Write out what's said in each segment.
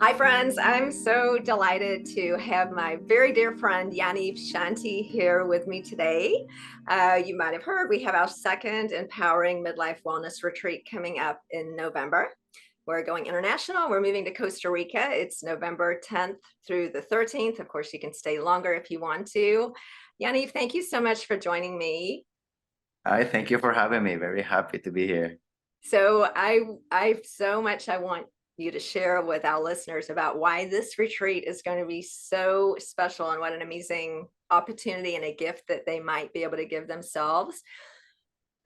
Hi, friends. I'm so delighted to have my very dear friend Yaniv Shanti here with me today. You might have heard we have our second Empowering Midlife Wellness Retreat coming up in November. We're going international. We're moving to Costa Rica. It's November 10th through the 13th. Of course, you can stay longer if you want to. Yaniv, thank you so much for joining me. Hi, thank you for having me. Very happy to be here. So I so much I want you to share with our listeners about why this retreat is going to be so special and what an amazing opportunity and a gift that they might be able to give themselves.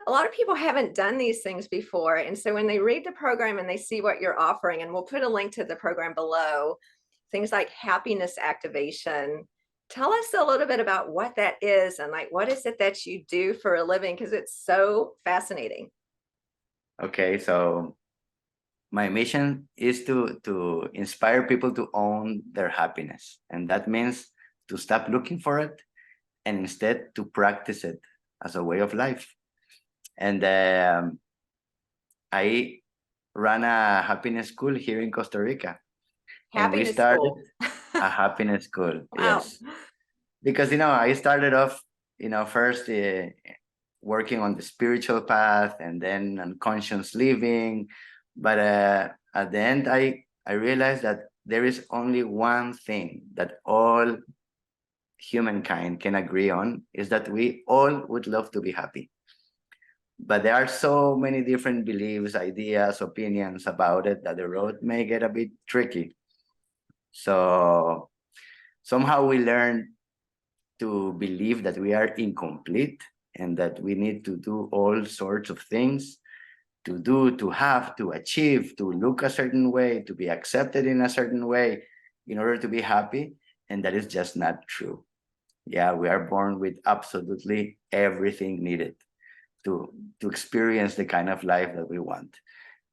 A lot of people haven't done these things before. And so when they read the program and they see what you're offering, and we'll put a link to the program below, things like happiness activation. Tell us a little bit about what that is and like what is it that you do for a living? Because it's so fascinating. Okay, so my mission is to inspire people to own their happiness. And that means to stop looking for it and instead to practice it as a way of life. And I run a happiness school here in Costa Rica. And we Happiness started school. a happiness school, Wow. yes. Because, I started off, first working on the spiritual path and then unconscious living. But at the end, I realized that there is only one thing that all humankind can agree on is that we all would love to be happy. But there are so many different beliefs, ideas, opinions about it that the road may get a bit tricky. So somehow we learn to believe that we are incomplete and that we need to do all sorts of things to do, to have, to achieve, to look a certain way, to be accepted in a certain way in order to be happy. And that is just not true. Yeah, we are born with absolutely everything needed to experience the kind of life that we want.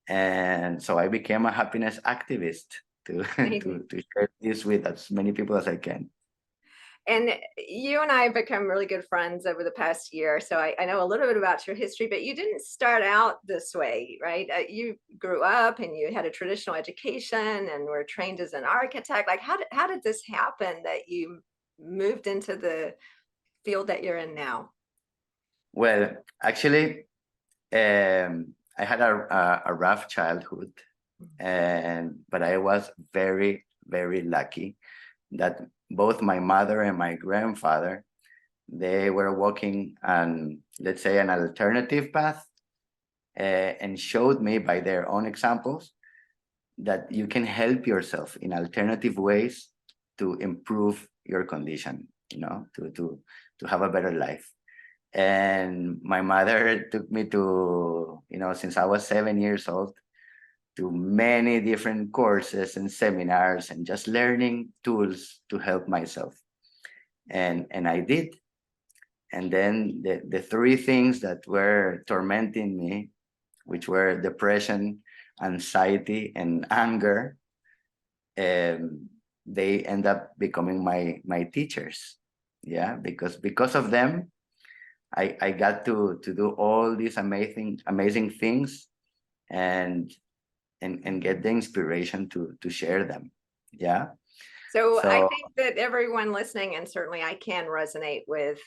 And so I became a happiness activist to, Amazing. to share this with as many people as I can. And you and I have become really good friends over the past year. So I know a little bit about your history, but you didn't start out this way, right? You grew up and you had a traditional education and were trained as an architect. Like, how did this happen that you moved into the field that you're in now? Well, actually, I had a rough childhood, but I was very, very lucky that both my mother and my grandfather, they were walking on, let's say, an alternative path, and showed me by their own examples that you can help yourself in alternative ways to improve your condition, to have a better life. And my mother took me to, since I was 7 years old, to many different courses and seminars and just learning tools to help myself. And I did. And then the three things that were tormenting me, which were depression, anxiety, and anger, they end up becoming my teachers. Yeah, because of them, I got to do all these amazing things and and get the inspiration to share them. Yeah. So I So think that everyone listening, and certainly I can resonate with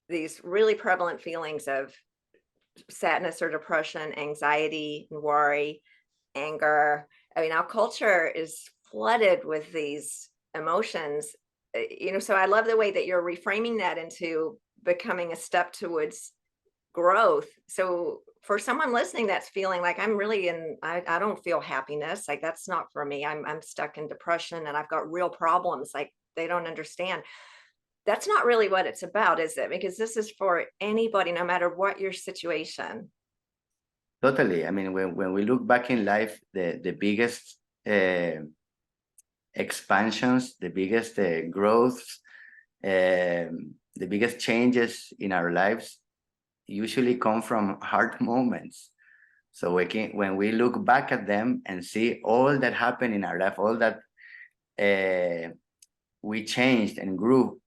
these really prevalent feelings of sadness or depression, anxiety, worry, anger. I mean, our culture is flooded with these emotions. So I love the way that you're reframing that into becoming a step towards growth. So for someone listening that's feeling like I'm really I don't feel happiness, like that's not for me. I'm stuck in depression and I've got real problems, like they don't understand. That's not really what it's about, is it? Because this is for anybody, no matter what your situation. totally. I mean, when we look back in life, the biggest expansions, the biggest growths, the biggest changes in our lives usually come from hard moments. So when we look back at them and see all that happened in our life, all that we changed and grew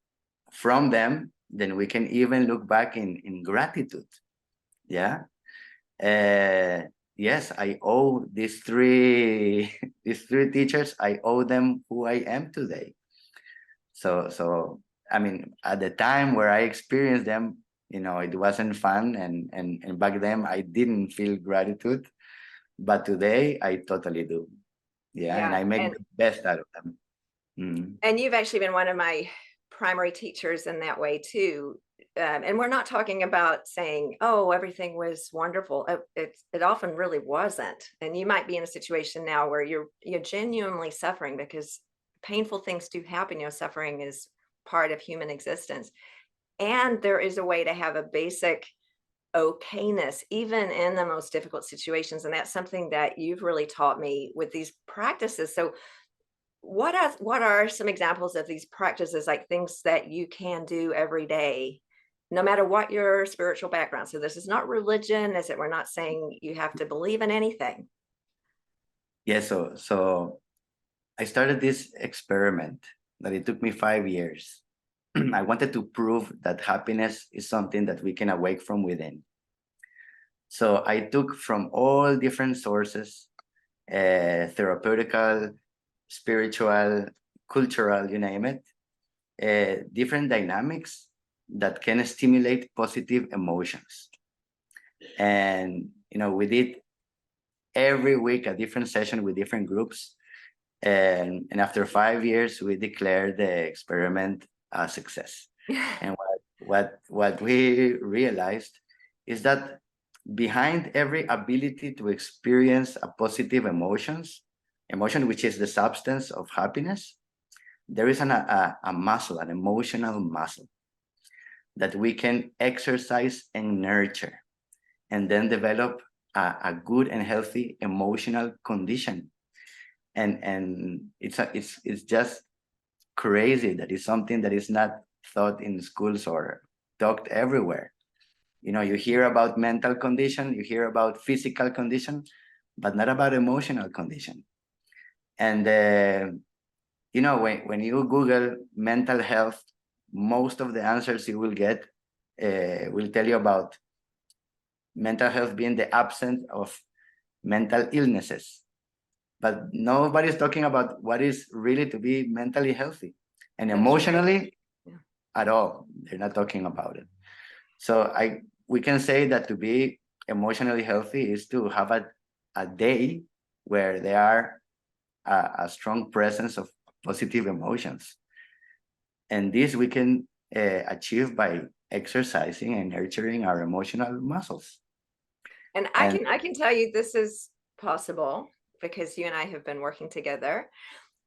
from them, then we can even look back in gratitude. Yeah. yes, I owe these three these three teachers. I owe them who I am today. So I mean, at the time where I experienced them, it wasn't fun, and back then I didn't feel gratitude, but today I totally do. Yeah, and Yeah. I make the best out of them. Mm. And you've actually been one of my primary teachers in that way too. And we're not talking about saying, "Oh, everything was wonderful." It often really wasn't. And you might be in a situation now where you're genuinely suffering because painful things do happen. Suffering is part of human existence, and there is a way to have a basic okayness even in the most difficult situations. And that's something that you've really taught me with these practices. So what are some examples of these practices, like things that you can do every day, no matter what your spiritual background? So this is not religion, is it? We're not saying you have to believe in anything. Yeah, so I started this experiment that it took me 5 years. I wanted to prove that happiness is something that we can awake from within. So I took from all different sources, therapeutical, spiritual, cultural, you name it, different dynamics that can stimulate positive emotions. And we did every week a different session with different groups. And after 5 years, we declared the experiment a success. And what we realized is that behind every ability to experience a positive emotion, which is the substance of happiness, there is a muscle, an emotional muscle that we can exercise and nurture, and then develop a good and healthy emotional condition. And it's just crazy that it's something that is not taught in schools or talked everywhere. You hear about mental condition, you hear about physical condition, but not about emotional condition. And when you Google mental health, most of the answers you will get will tell you about mental health being the absence of mental illnesses. But nobody's talking about what is really to be mentally healthy and That's right. emotionally Yeah. at all. They're not talking about it. So we can say that to be emotionally healthy is to have a day where there are a strong presence of positive emotions. And this we can achieve by exercising and nurturing our emotional muscles. And And I can tell you this is possible because you and I have been working together.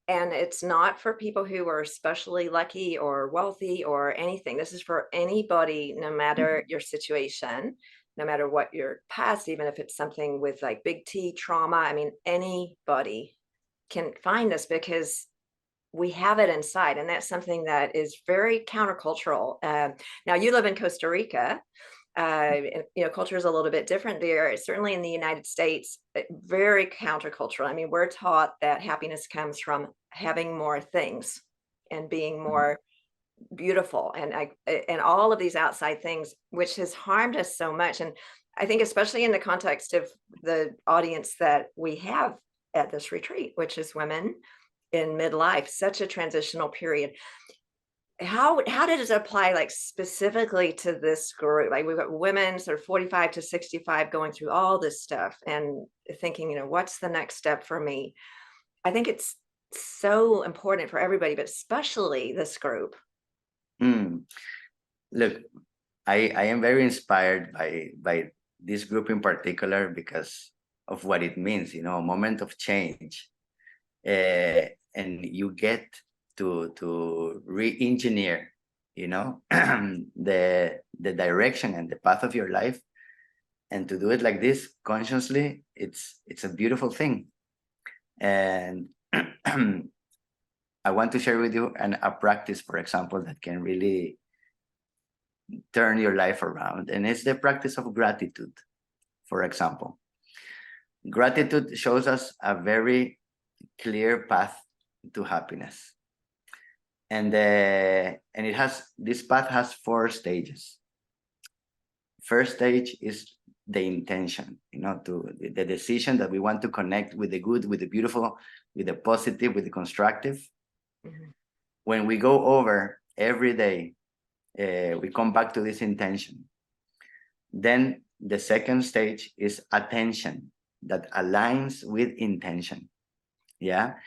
And it's not for people who are especially lucky or wealthy or anything. This is for anybody, no matter your situation, no matter what your past, even if it's something with like big T trauma. I mean, anybody can find this because we have it inside. And that's something that is very countercultural. Now, you live in Costa Rica. Culture is a little bit different there. Certainly in the United States, very countercultural. I mean, we're taught that happiness comes from having more things and being more beautiful, and all of these outside things, which has harmed us so much. And I think especially in the context of the audience that we have at this retreat, which is women in midlife, such a transitional period. How did it apply, like specifically to this group? Like we've got women sort of 45 to 65 going through all this stuff and thinking, what's the next step for me? I think it's so important for everybody, but especially this group. Look, I am very inspired by this group in particular because of what it means, a moment of change. And you get to re-engineer, the direction and the path of your life. And to do it like this consciously, it's a beautiful thing. And I want to share with you a practice, for example, that can really turn your life around. And it's the practice of gratitude, for example. Gratitude shows us a very clear path to happiness. And this path has 4 stages. First stage is the intention, to the decision that we want to connect with the good, with the beautiful, with the positive, with the constructive. Mhm. When we go over every day, we come back to this intention. Then the second stage is attention that aligns with intention. Yeah.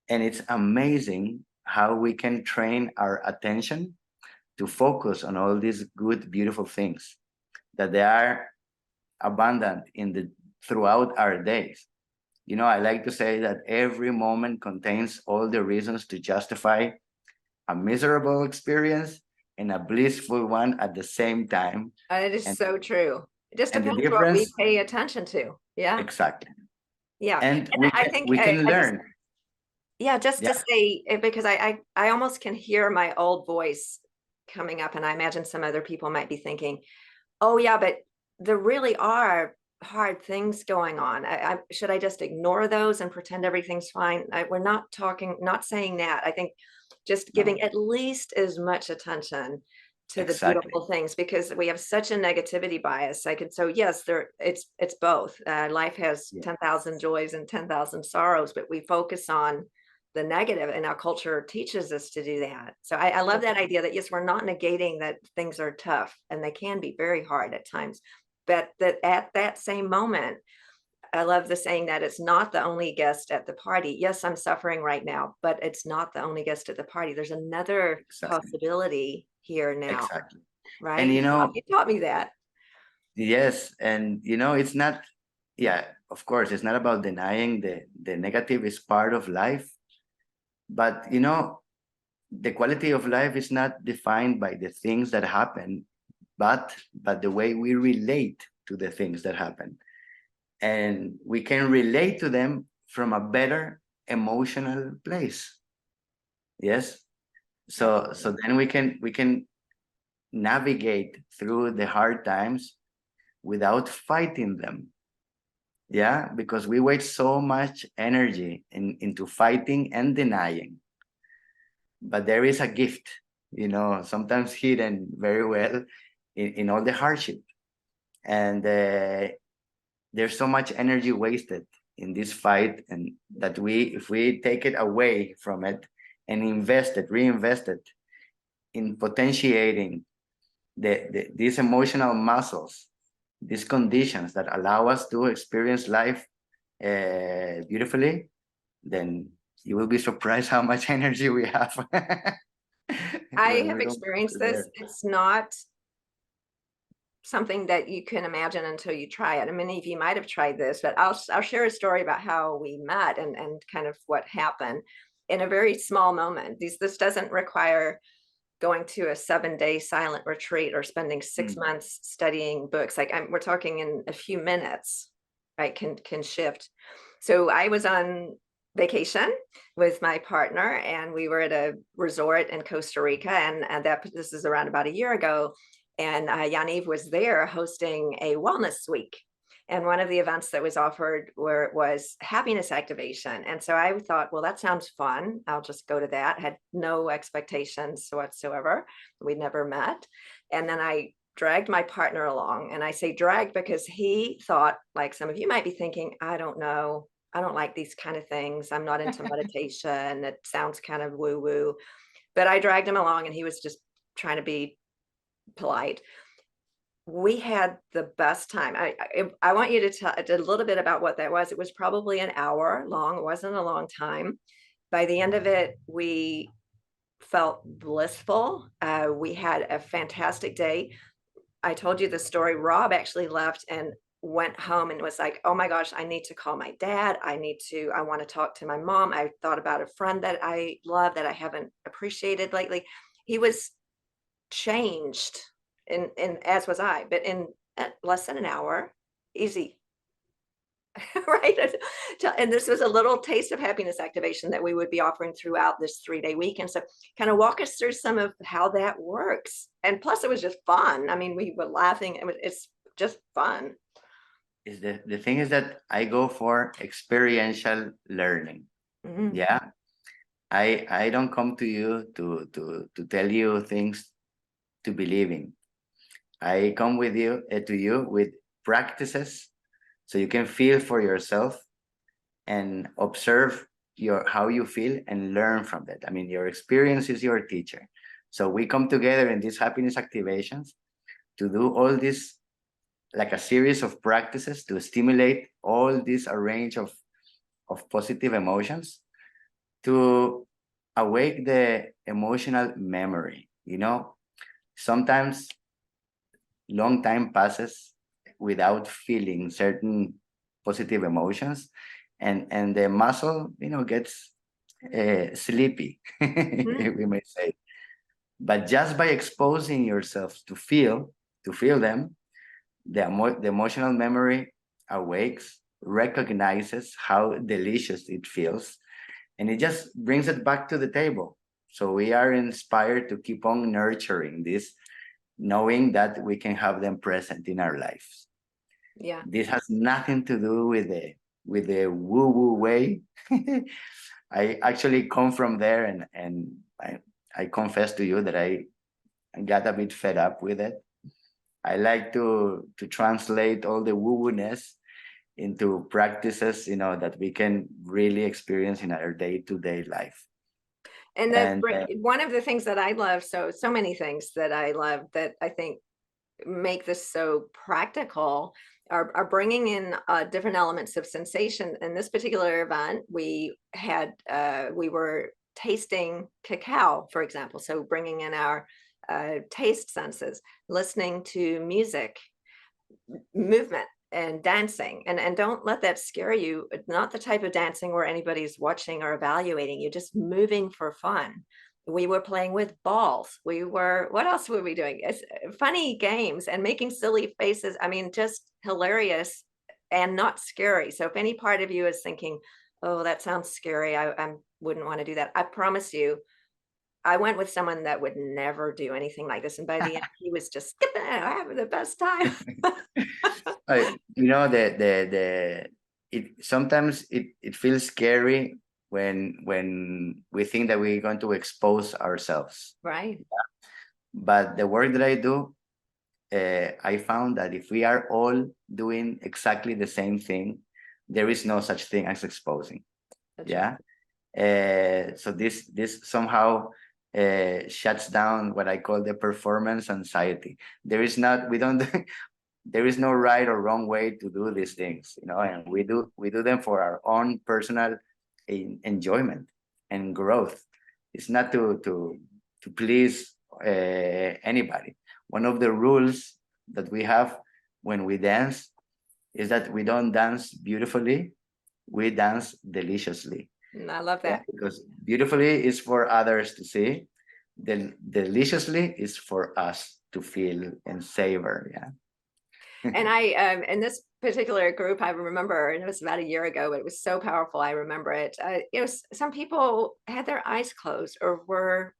And it's amazing how we can train our attention to focus on all these good, beautiful things that they are abundant throughout our days. I like to say that every moment contains all the reasons to justify a miserable experience and a blissful one at the same time. It is And so true. It just and the depends what we difference, pay attention to. Yeah. exactly. Yeah. And And I think we can I just, learn. yeah, just to Yeah, say, because I almost can hear my old voice coming up, and I imagine some other people might be thinking, oh yeah, but there really are hard things going on. Should I just ignore those and pretend everything's fine? We're not saying that. I think just no, giving at least as much attention to the exactly. beautiful things, because we have such a negativity bias. So yes, it's both. Life has Yeah, 10,000 joys and 10,000 sorrows, but we focus on the negative, and our culture teaches us to do that. So I love that totally. idea that yes, we're not negating that things are tough and they can be very hard at times, but that at that same moment, I love the saying that it's not the only guest at the party. Yes, I'm suffering right now, but it's not the only guest at the party. There's another Exactly. possibility here now, Exactly. right? And You taught me that. yes, and it's not, yeah, of course, it's not about denying the negative is part of life, but the quality of life is not defined by the things that happen, but the way we relate to the things that happen. And we can relate to them from a better emotional place. Yes. So then we can navigate through the hard times without fighting them. Yeah, because we waste so much energy into fighting and denying. But there is a gift, sometimes hidden very well in all the hardship. And there's so much energy wasted in this fight, and that if we take it away from it and reinvest it in potentiating these emotional muscles, these conditions that allow us to experience life beautifully, then you will be surprised how much energy we have I when have we don't experienced this. there. It's not something that you can imagine until you try it. And many of you might have tried this, but I'll share a story about how we met and kind of what happened in a very small moment. This doesn't require going to a 7-day silent retreat or spending 6 months studying books. Like we're talking in a few minutes, right? Can shift. So I was on vacation with my partner, and we were at a resort in Costa Rica, and this is around about a year ago. And Yaniv was there hosting a wellness week. And one of the events that was offered was happiness activation. And so I thought, well, that sounds fun. I'll just go to that. Had no expectations whatsoever. We'd never met. And then I dragged my partner along. And I say dragged because he thought, like some of you might be thinking, I don't know. I don't like these kind of things. I'm not into meditation. It sounds kind of woo woo. But I dragged him along, and he was just trying to be polite. We had the best time. I want you to tell a little bit about what that was. It was probably an hour long. It wasn't a long time. By the end of it, we felt blissful. We had a fantastic day. I told you the story. Rob actually left and went home and was like, oh my gosh, I need to call my dad. I want to talk to my mom. I thought about a friend that I love that I haven't appreciated lately. He was changed, and as was I, but in less than an hour, easy. Right. And this was a little taste of happiness activation that we would be offering throughout this 3-day weekend. So kind of walk us through some of how that works. And plus it was just fun. I mean, we were laughing. It's just fun. Is the thing is that I go for experiential learning. Mhm. Yeah, I don't come to you to tell you things to believe in. I come with you to you with practices so you can feel for yourself and observe how you feel and learn from that. I mean, your experience is your teacher. So we come together in these happiness activations to do all this, like a series of practices to stimulate all this range of positive emotions, to awake the emotional memory. Sometimes long time passes without feeling certain positive emotions, and the muscle gets sleepy, Mhm. we may say. But just by exposing yourself to feel them, the emotional memory awakes, recognizes how delicious it feels, and it just brings it back to the table. So we are inspired to keep on nurturing this, knowing that we can have them present in our lives. Yeah. This has nothing to do with the woo-woo way. I actually come from there, and I confess to you that I got a bit fed up with it. I like to translate all the woo-woo-ness into practices, that we can really experience in our day-to-day life. And And one of the things that I love, so many things that I love that I think make this so practical are bringing in different elements of sensation. In this particular event, we were tasting cacao, for example. So bringing in our taste senses, listening to music, movement, and dancing. And don't let that scare you. It's not the type of dancing where anybody's watching or evaluating you, just moving for fun. We were playing with balls. What else were we doing? It's funny games and making silly faces. I mean, just hilarious and not scary. So if any part of you is thinking, oh, that sounds scary, I wouldn't want to do that, I promise you, I went with someone that would never do anything like this. And by the end, he was just skipping it, having the best time. it sometimes it feels scary when we think that we're going to expose ourselves. Right. But the work that I do, I found that if we are all doing exactly the same thing, there is no such thing as exposing. That's Yeah. So this somehow shuts down what I call the performance anxiety. We don't there is no right or wrong way to do these things, and we do them for our own personal enjoyment and growth. It's not to please anybody. One of the rules that we have when we dance is that we don't dance beautifully, we dance deliciously. I love Yeah, that. because beautifully is for others to see, deliciously is for us to feel and savor. Yeah. And I, in this particular group, I remember, and it was about a year ago, but it was so powerful. I remember it. Some people had their eyes closed or were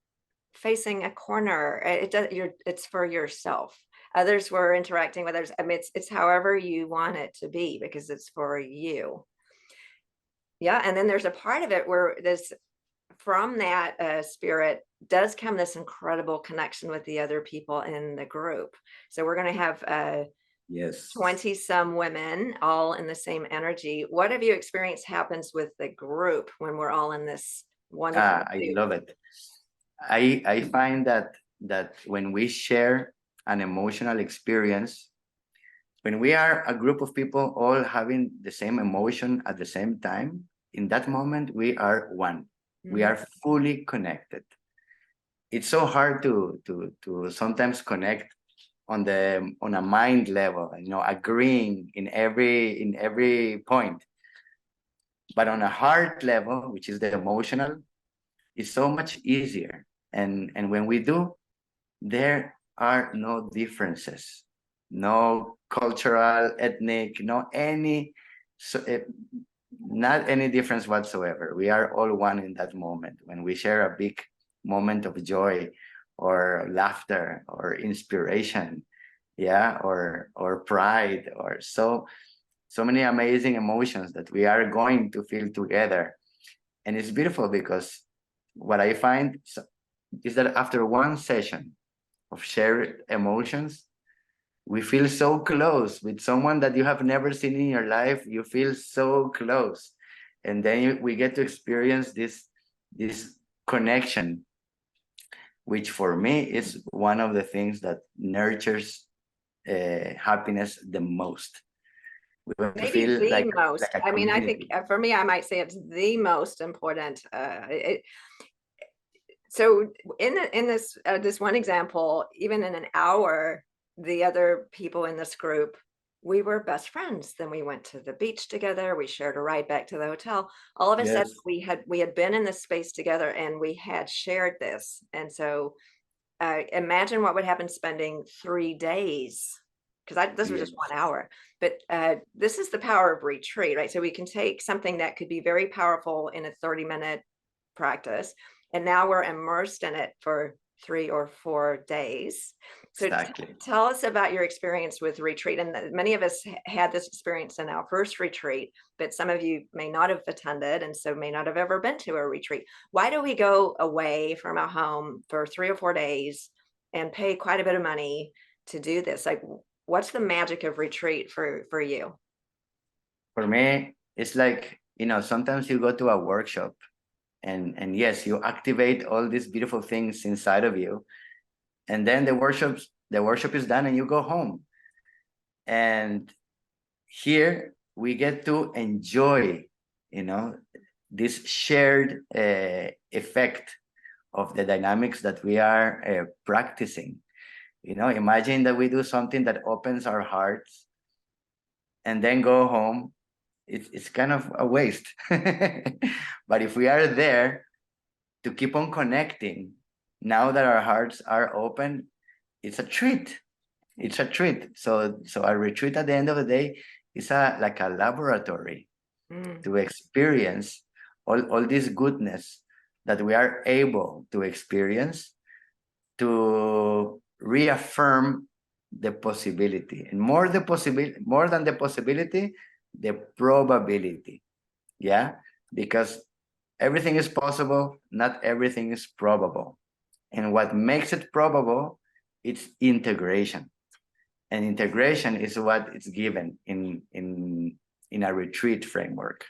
facing a corner. It's for yourself. Others were interacting with others. I mean, it's however you want it to be because it's for you. Yeah. And then there's a part of it where from that spirit does come this incredible connection with the other people in the group. So we're going to have Yes. 20 some women all in the same energy. What have you experienced happens with the group when we're all in this wonderful I mood? love it. I find that when we share an emotional experience, when we are a group of people all having the same emotion at the same time, in that moment we are one. We Mhm. are fully connected. It's so hard to sometimes connect on a mind level, agreeing in every point. But on a heart level, which is the emotional, it's so much easier. And when we do, there are no differences, no cultural, ethnic, no any, so, not any difference whatsoever. We are all one in that moment when we share a big moment of joy or laughter or inspiration, yeah, or pride, or so many amazing emotions that we are going to feel together. And it's beautiful because what I find is that after one session of shared emotions, we feel so close with someone that you have never seen in your life. You feel so close, and then we get to experience this connection, which for me is one of the things that nurtures happiness the most. We Maybe feel the like most. a I mean, I think community. for me, I might say it's the most important. So in this one example, even in an hour, the other people in this group, we were best friends. Then we went to the beach together. We shared a ride back to the hotel. All of a sudden, Yes. we had been in this space together, and we had shared this. And so, imagine what would happen spending 3 days, because this was just Yes. 1 hour. But this is the power of retreat, right? So we can take something that could be very powerful in a 30-minute practice, and now we're immersed in it for 3 or 4 days. So Exactly. tell us about your experience with retreat. And many of us had this experience in our first retreat, but some of you may not have attended, and so may not have ever been to a retreat. Why do we go away from our home for 3 or 4 days and pay quite a bit of money to do this? Like, what's the magic of retreat for you? For me, it's like, sometimes you go to a workshop, and yes, you activate all these beautiful things inside of you, and then the workshop is done and you go home. And here we get to enjoy, this shared effect of the dynamics that we are practicing. Imagine that we do something that opens our hearts and then go home. It's kind of a waste. But if we are there to keep on connecting, now that our hearts are open, it's a treat. It's a treat. So a retreat at the end of the day is like a laboratory Mm. to experience all this goodness that we are able to experience, to reaffirm the possibility, and more than the possibility, the probability. Yeah, because everything is possible, not everything is probable. And what makes it probable, it's integration. And integration is what is given in a retreat framework.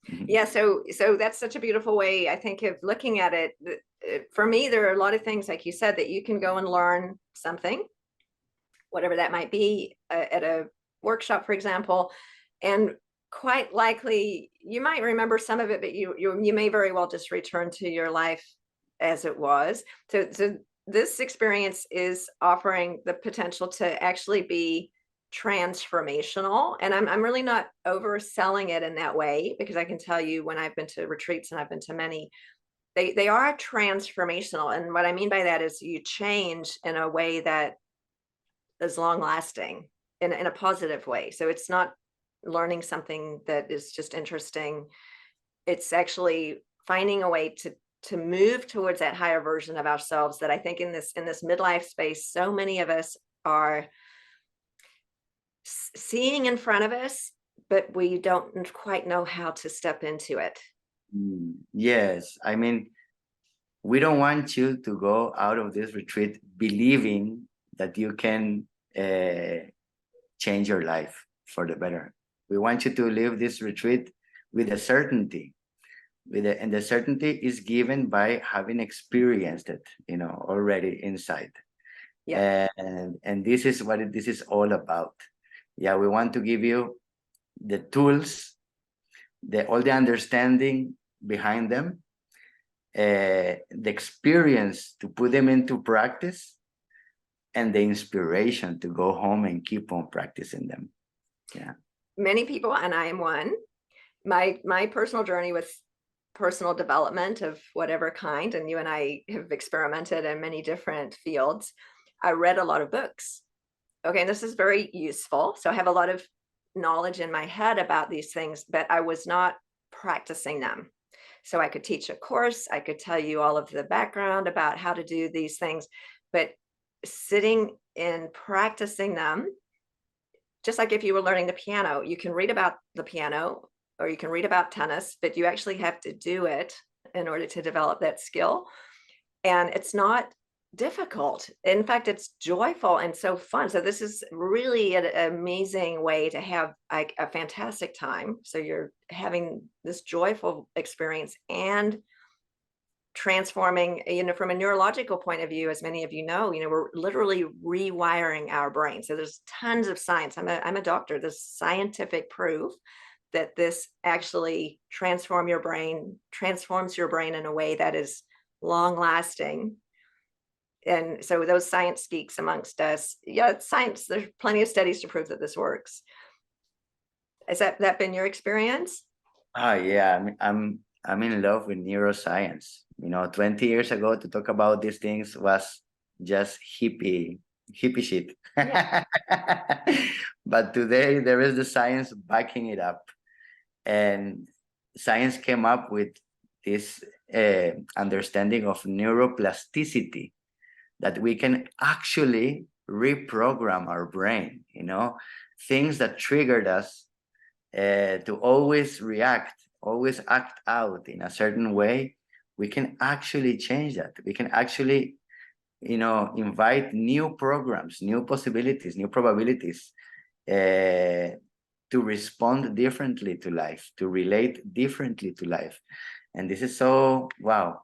Yeah, so that's such a beautiful way, I think, of looking at it. For me, there are a lot of things, like you said, that you can go and learn something, whatever that might be, at a workshop, for example, and quite likely you might remember some of it, but you may very well just return to your life as it was. So this experience is offering the potential to actually be transformational, and I'm really not overselling it in that way, because I can tell you, when I've been to retreats, and I've been to many, they are transformational. And what I mean by that is you change in a way that is long lasting, in a positive way. So it's not learning something that is just interesting. It's actually finding a way to move towards that higher version of ourselves, that I think in this midlife space, so many of us are seeing in front of us, but we don't quite know how to step into it. Yes, I mean, we don't want you to go out of this retreat believing that you can change your life for the better. We want you to live this retreat with a certainty, and the certainty is given by having experienced it, already inside. Yeah. And this is what this is all about. Yeah, we want to give you the tools, all the understanding behind them, the experience to put them into practice, and the inspiration to go home and keep on practicing them. Yeah. Many people, and I am one, my personal journey with personal development of whatever kind, and you and I have experimented in many different fields. I read a lot of books. Okay, and this is very useful. So I have a lot of knowledge in my head about these things, but I was not practicing them. So I could teach a course, I could tell you all of the background about how to do these things, but sitting and practicing them, just like if you were learning the piano, you can read about the piano or you can read about tennis, but you actually have to do it in order to develop that skill. And it's not difficult. In fact, it's joyful and so fun. So this is really an amazing way to have like a fantastic time. So you're having this joyful experience and transforming, from a neurological point of view, as many of you know, we're literally rewiring our brain. So there's tons of science. I'm a doctor. There's scientific proof that this actually transforms your brain in a way that is long lasting. And so those science geeks amongst us, yeah, it's science. There's plenty of studies to prove that this works. Has that been your experience? Oh yeah, I'm in love with neuroscience. 20 years ago to talk about these things was just hippie shit. Yeah. But today there is the science backing it up. And science came up with this understanding of neuroplasticity, that we can actually reprogram our brain, things that triggered us to always react, always act out in a certain way. We can actually change that. We can actually, invite new programs, new possibilities, new probabilities to respond differently to life, to relate differently to life. And this is so, wow,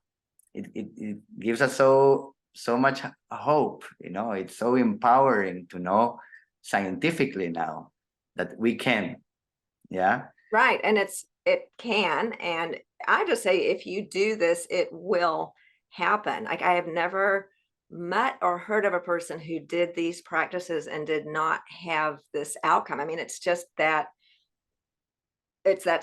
it gives us so much hope. It's so empowering to know scientifically now that we can. Yeah. Right. And it can. And I just say, if you do this, it will happen. Like, I have never met or heard of a person who did these practices and did not have this outcome. I mean, it's that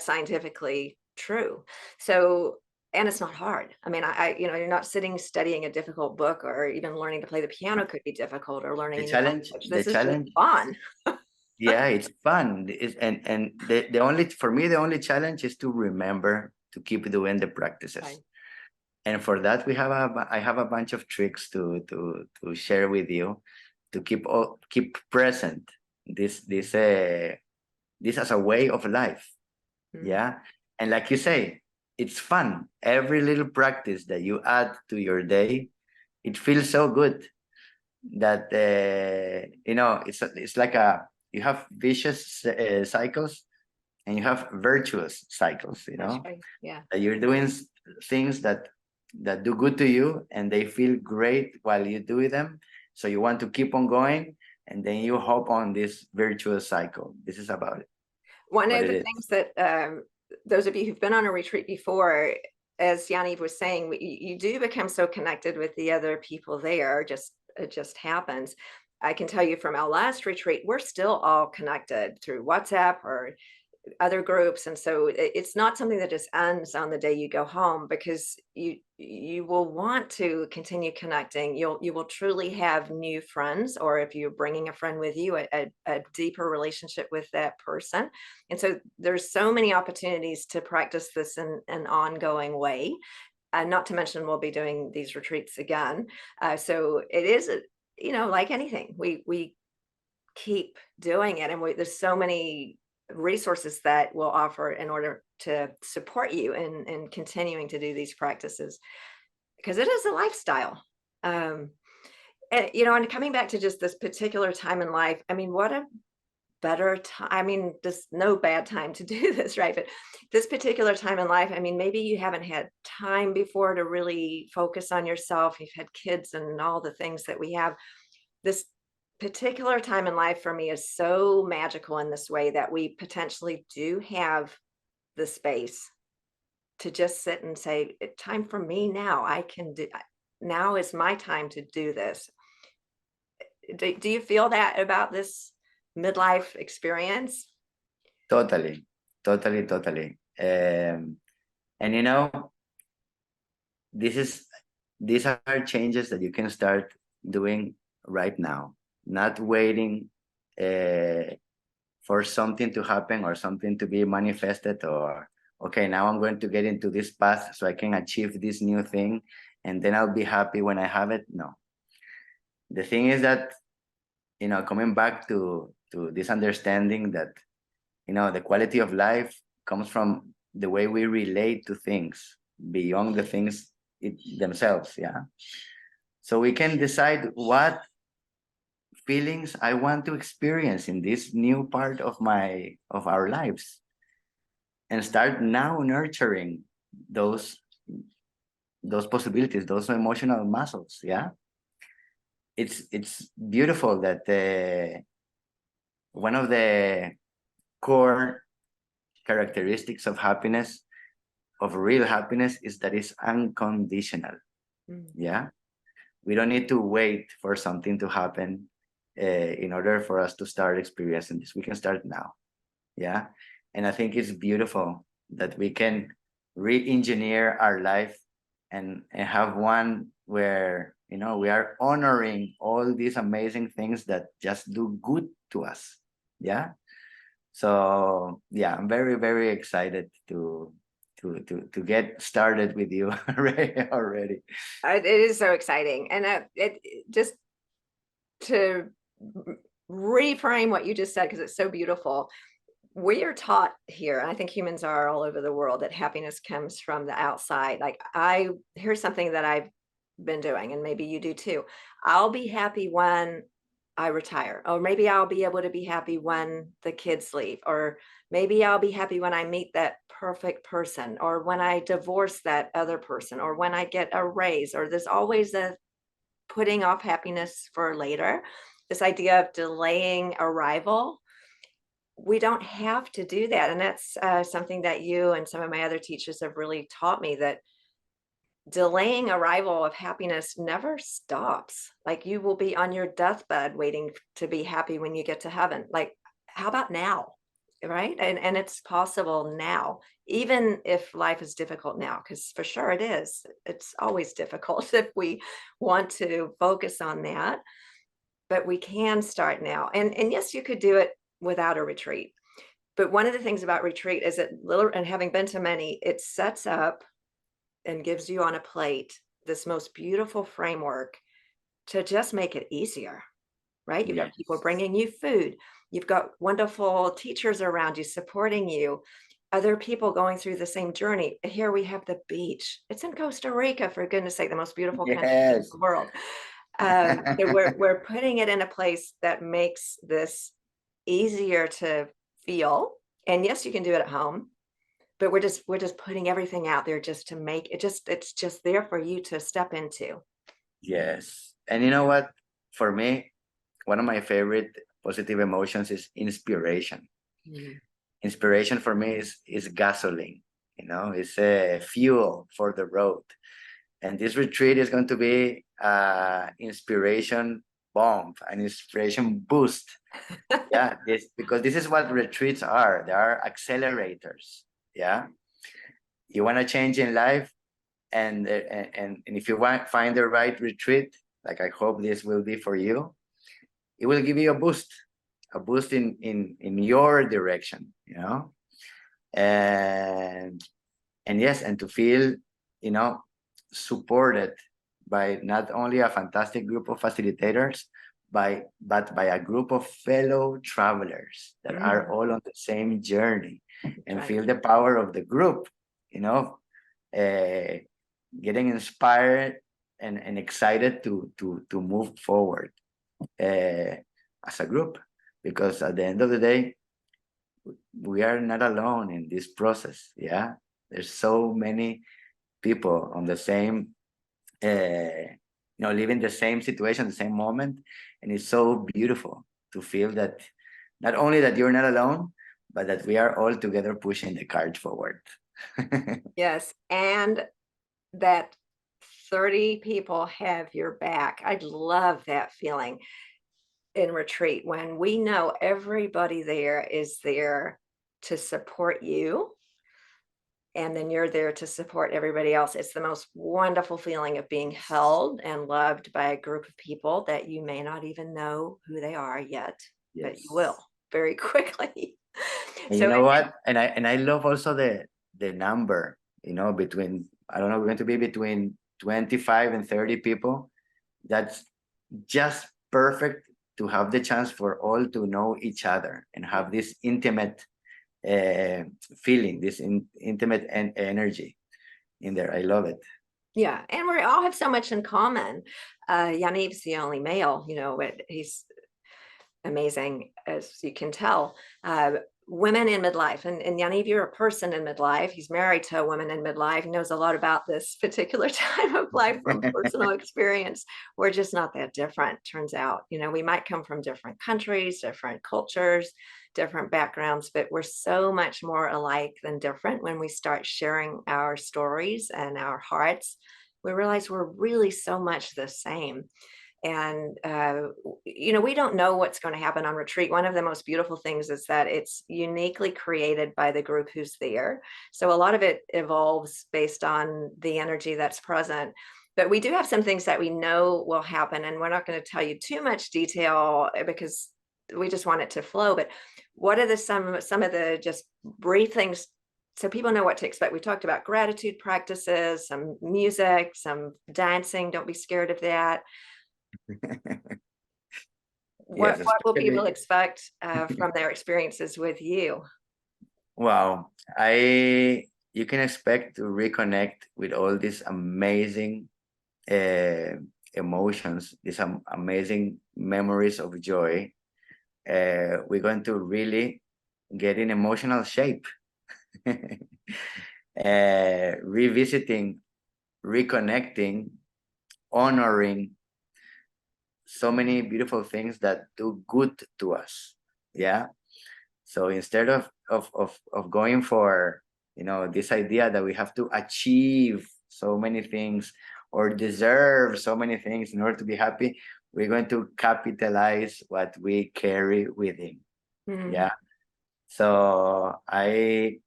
scientifically true. So, and it's not hard. I mean, you're not sitting studying a difficult book, or even learning to play the piano could be difficult, or learning The a new challenge, language. the This is just challenge, fun. yeah, it's fun. And the only, for me, the only challenge is to remember to keep doing the practices. Right. And for that, I have a bunch of tricks to share with you, to keep present this as a way of life. Mhm. Yeah. And like you say, it's fun. Every little practice that you add to your day, it feels so good that it's like you have vicious cycles, and you have virtuous cycles. That's right. Yeah. That you're doing things that do good to you, and they feel great while you do them, so you want to keep on going, and then you hop on this virtuous cycle. This is about it, One what of it the is. things that those of you who've been on a retreat before, as Yaniv was saying, you do become so connected with the other people there. It just happens. I can tell you from our last retreat, we're still all connected through WhatsApp or other groups. And so it's not something that just ends on the day you go home, because you will want to continue connecting. You will truly have new friends, or if you're bringing a friend with you, a deeper relationship with that person. And so there's so many opportunities to practice this in an ongoing way. And not to mention, we'll be doing these retreats again. So it is, like anything, we keep doing it, and there's so many resources that we'll offer in order to support you in continuing to do these practices, because it is a lifestyle. And coming back to just this particular time in life, I mean, what a better time. I mean, there's no bad time to do this, right? But this particular time in life, I mean, maybe you haven't had time before to really focus on yourself. You've had kids and all the things that we have. This particular time in life for me is so magical in this way, that we potentially do have the space to just sit and say, time for me now. I can do, now is my time to do this. Do you feel that about this midlife experience? Totally, totally, totally. And this is these are changes that you can start doing right now, not waiting for something to happen or something to be manifested, or okay, now I'm going to get into this path so I can achieve this new thing, and then I'll be happy when I have it. No, the thing is that, coming back to this understanding that, the quality of life comes from the way we relate to things beyond the things themselves. Yeah. so we can decide what feelings I want to experience in this new part of our lives, and start now nurturing those possibilities, those emotional muscles. Yeah, it's beautiful that one of the core characteristics of happiness, of real happiness, is that it's unconditional. Yeah, we don't need to wait for something to happen in order for us to start experiencing this. We can start now. Yeah, and I think it's beautiful that we can re-engineer our life, and have one where, we are honoring all these amazing things that just do good to us. Yeah, so yeah, I'm very, very excited to get started with you already. It is so exciting. And just to reframe what you just said, because it's so beautiful. We are taught here, and I think humans are all over the world, that happiness comes from the outside. Like, here's something that I've been doing, and maybe you do too. I'll be happy when I retire, or maybe I'll be able to be happy when the kids leave, or maybe I'll be happy when I meet that perfect person, or when I divorce that other person, or when I get a raise. Or there's always a putting off happiness for later, this idea of delaying arrival. We don't have to do that. And that's something that you and some of my other teachers have really taught me, that delaying arrival of happiness never stops. Like, you will be on your deathbed waiting to be happy when you get to heaven. Like, how about now? Right. And it's possible now, even if life is difficult now, because for sure it is. It's always difficult if we want to focus on that. But we can start now. And yes, you could do it without a retreat. But one of the things about retreat is that and having been to many, it sets up and gives you on a plate this most beautiful framework to just make it easier, right? You've got people Yes. bringing you food. You've got wonderful teachers around you supporting you, other people going through the same journey. Here we have the beach. It's in Costa Rica, for goodness sake, the most beautiful country in Yes. the world. So we're putting it in a place that makes this easier to feel. And yes, you can do it at home, but we're just putting everything out there just to make it, it's just there for you to step into. Yes. And you know what? For me, one of my favorite positive emotions is inspiration. Mhm. Inspiration for me is gasoline. It's a fuel for the road. And this retreat is going to be inspiration bomb, an inspiration boost. Yeah, because this is what retreats are. They are accelerators. Yeah, you want to change in life, and if you find the right retreat, like I hope this will be for you, it will give you a boost in your direction. And yes, and to feel, you know supported by not only a fantastic group of facilitators, but by a group of fellow travelers that are all on the same journey, and Right. feel the power of the group, you know uh, getting inspired and excited to move forward as a group, because at the end of the day, we are not alone in this process. Yeah, there's so many people on the same living the same situation, the same moment, and it's so beautiful to feel that not only that you're not alone, but that we are all together pushing the cart forward. Yes, and that 30 people have your back. I love that feeling in retreat, when we know everybody there is there to support you, and then you're there to support everybody else. It's the most wonderful feeling of being held and loved by a group of people that you may not even know who they are yet, but you will Yes. very quickly. And you So know what? And I love also the number, between, I don't know, we're going to be between 25 and 30 people. That's just perfect to have the chance for all to know each other and have this intimate feeling, this intimate energy in there. I love it. Yeah, and we all have so much in common. Yaniv's the only male, but he's amazing, as you can tell. Women in midlife, and Yaniv, you're a person in midlife. He's married to a woman in midlife. He knows a lot about this particular time of life from personal experience. We're just not that different, turns out. We might come from different countries, different cultures, different backgrounds, but we're so much more alike than different when we start sharing our stories and our hearts. We realize we're really so much the same. And we don't know what's going to happen on retreat. One of the most beautiful things is that it's uniquely created by the group who's there, so a lot of it evolves based on the energy that's present. But we do have some things that we know will happen, and we're not going to tell you too much detail because we just want it to flow. But what are some of the just brief things so people know what to expect? We talked about gratitude practices, some music, some dancing. Don't be scared of that. Yes, What will people especially. expect from their experiences with you? Wow, I you can expect to reconnect with all these amazing emotions, these amazing memories of joy. We're going to really get in emotional shape, revisiting, reconnecting, honoring so many beautiful things that do good to us. Yeah. So instead of going for this idea that we have to achieve so many things or deserve so many things in order to be happy, we're going to capitalize what we carry within. Mm, Yeah. So I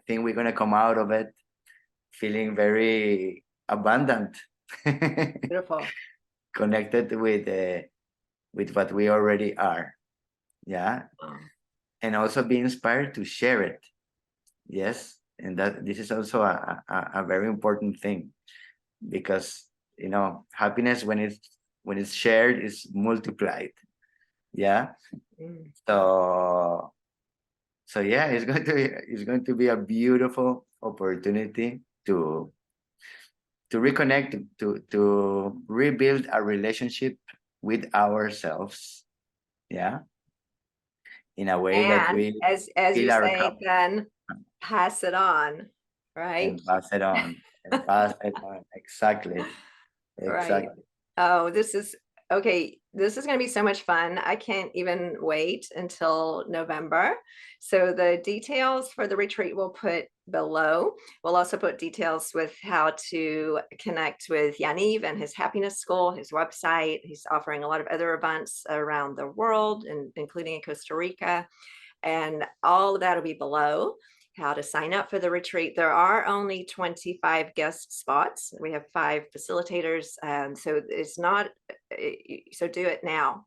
think we're gonna come out of it feeling very abundant, beautiful. connected with what we already are. Yeah. Oh, And also be inspired to share it. Yes, and that this is also a very important thing, because happiness when it's shared is multiplied. Yeah. mm. So yeah, it's going to be a beautiful opportunity to reconnect, to rebuild a relationship with ourselves. Yeah, in a way that And we as you fill our say, cup then pass it on, right? and pass it on and pass it on. Exactly. Right. Exactly. Oh, this is okay. This is going to be so much fun. I can't even wait until November. So the details for the retreat we'll put below. We'll also put details with how to connect with Yaniv and his happiness school, his website. He's offering a lot of other events around the world, and including in Costa Rica. And all of that will be below. How to sign up for the retreat. There are only 25 guest spots. We have 5 facilitators. So it's not, so do it now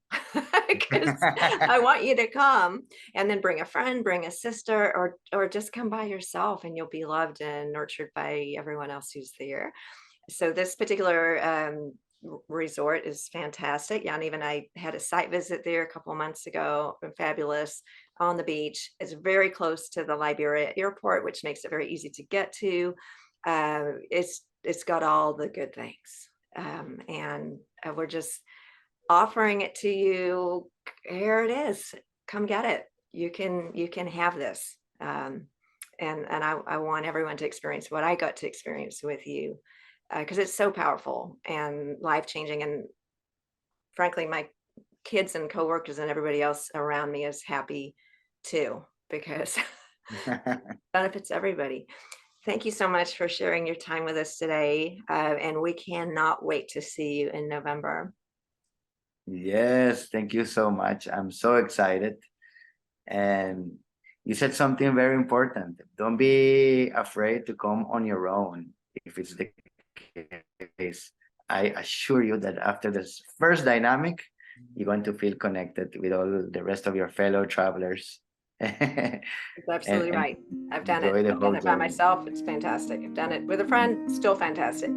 because I want you to come, and then bring a friend, bring a sister, or just come by yourself, and you'll be loved and nurtured by everyone else who's there. So this particular resort is fantastic. Yaniv and I had a site visit there a couple of months ago. Fabulous on the beach. It's very close to the Liberia airport, which makes it very easy to get to. It's got all the good things, and we're just offering it to you. Here it is. Come get it. You can have this. And I want everyone to experience what I got to experience with you, because it's so powerful and life changing. And frankly, my kids and coworkers and everybody else around me is happy too, because benefits everybody. Thank you so much for sharing your time with us today. And we cannot wait to see you in November. Yes, thank you so much. I'm so excited. And you said something very important. Don't be afraid to come on your own if it's the case. I assure you that after this first dynamic, you're going to feel connected with all the rest of your fellow travelers. and, That's absolutely and right. I've done it. enjoy the I've done whole it by journey. myself. It's fantastic. I've done it with a friend. Still fantastic.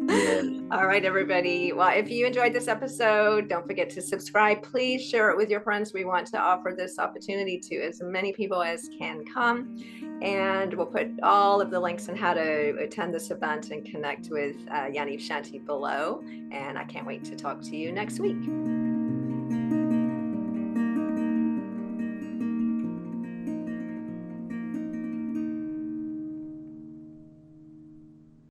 Yes. All right, everybody. Well, if you enjoyed this episode, don't forget to subscribe. Please share it with your friends. We want to offer this opportunity to as many people as can come. And we'll put all of the links on how to attend this event and connect with Yaniv Shanti below. And I can't wait to talk to you next week.